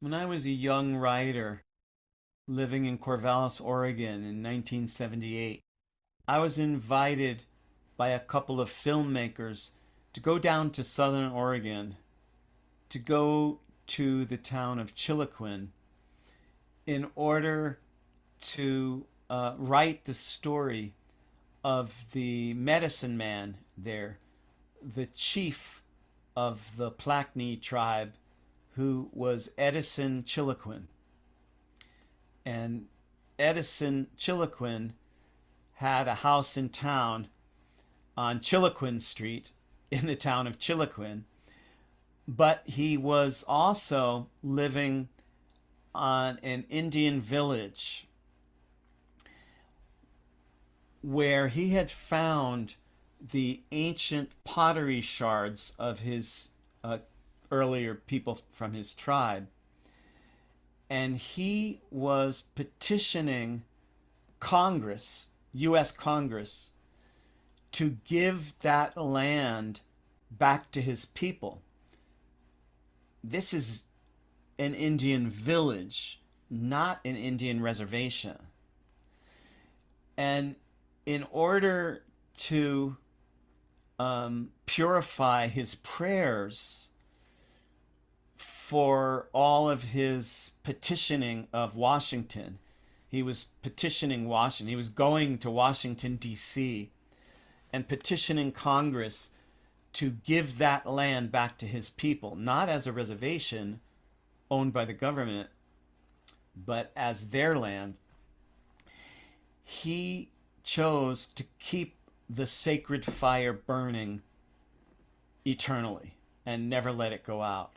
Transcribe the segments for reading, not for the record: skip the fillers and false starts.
When I was a young writer living in Corvallis, Oregon in 1978, I was invited by a couple of filmmakers to go down to Southern Oregon to go to the town of Chiloquin in order to write the story of the medicine man there, the chief of the Pla'ikni Tribe, who was Eddison Chiloquin. And Eddison Chiloquin had a house in town on Chiloquin Street in the town of Chiloquin, but he was also living on an Indian village where he had found the ancient pottery shards of his earlier people from his tribe. And he was petitioning Congress, U.S. Congress, to give that land back to his people. This is an Indian village, not an Indian reservation. And in order to purify his prayers for all of his petitioning of Washington, he was petitioning Washington. He was going to Washington, D.C., and petitioning Congress to give that land back to his people, not as a reservation owned by the government, but as their land. He chose to keep the sacred fire burning eternally and never let it go out.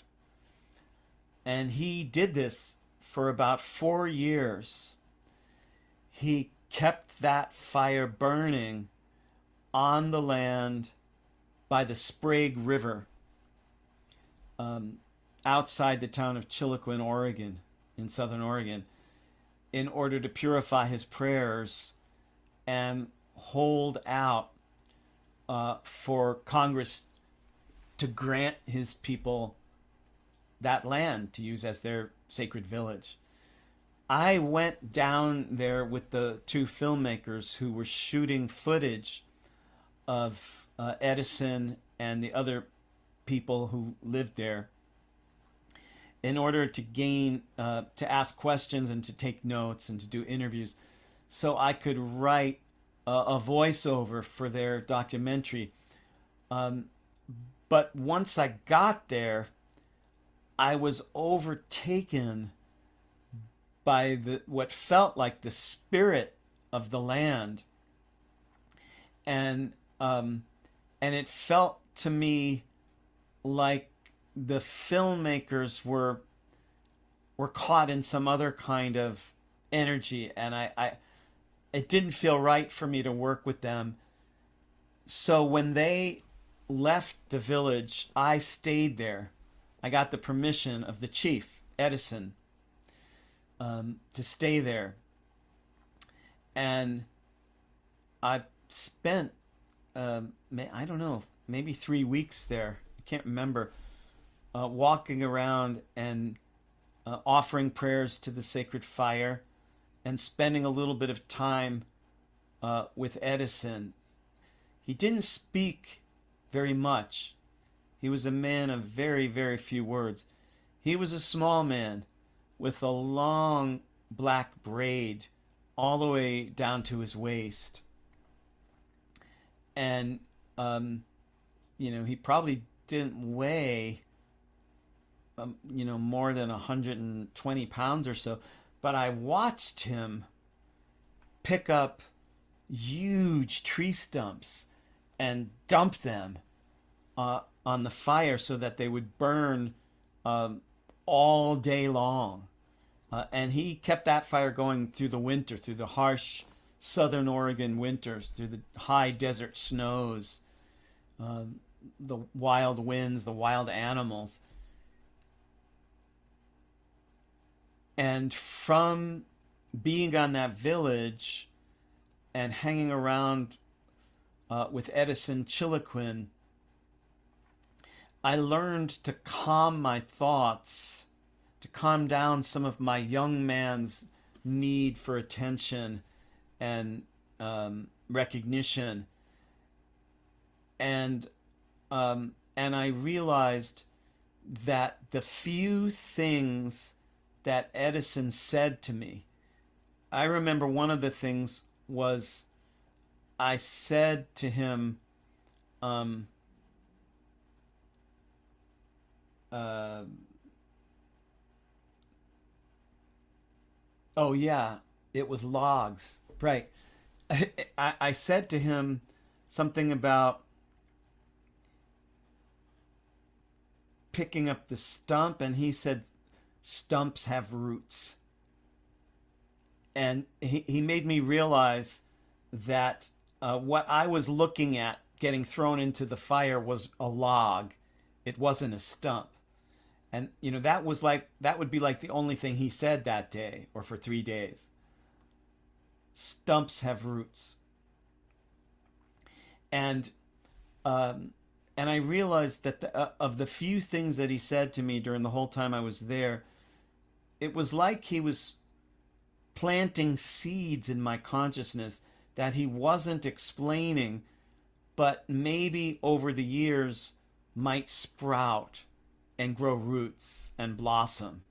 And he did this for about 4 years. He kept that fire burning on the land by the Sprague River, outside the town of Chiloquin, Oregon, in southern Oregon, in order to purify his prayers and hold out for Congress to grant his people that land to use as their sacred village. I went down there with the two filmmakers who were shooting footage of Eddison and the other people who lived there in order to to ask questions and to take notes and to do interviews so I could write a voiceover for their documentary. But once I got there, I was overtaken by what felt like the spirit of the land, and it felt to me like the filmmakers were caught in some other kind of energy, and I it didn't feel right for me to work with them. So when they left the village, I stayed there. I got the permission of the chief, Eddison, to stay there. And I spent, I don't know, maybe 3 weeks there. I can't remember, walking around and offering prayers to the sacred fire and spending a little bit of time with Eddison. He didn't speak very much. He was a man of very, very few words. He was a small man with a long black braid all the way down to his waist. And, he probably didn't weigh, more than 120 pounds or so. But I watched him pick up huge tree stumps and dump them on the fire so that they would burn all day long. And he kept that fire going through the winter, through the harsh southern Oregon winters, through the high desert snows, the wild winds, the wild animals. And from being on that village and hanging around with Eddison Chiloquin, I learned to calm my thoughts to calm down some of my young man's need for attention and recognition. And I realized that the few things that Edison said to me, I remember one of the things was I said to him, um, uh, oh yeah, it was logs, right? I said to him something about picking up the stump, and he said, stumps have roots. And he made me realize that what I was looking at getting thrown into the fire was a log. It wasn't a stump. And, that would be like the only thing he said that day or for 3 days. Stumps have roots. And, and I realized that of the few things that he said to me during the whole time I was there, it was like he was planting seeds in my consciousness that he wasn't explaining, but maybe over the years might sprout and grow roots and blossom.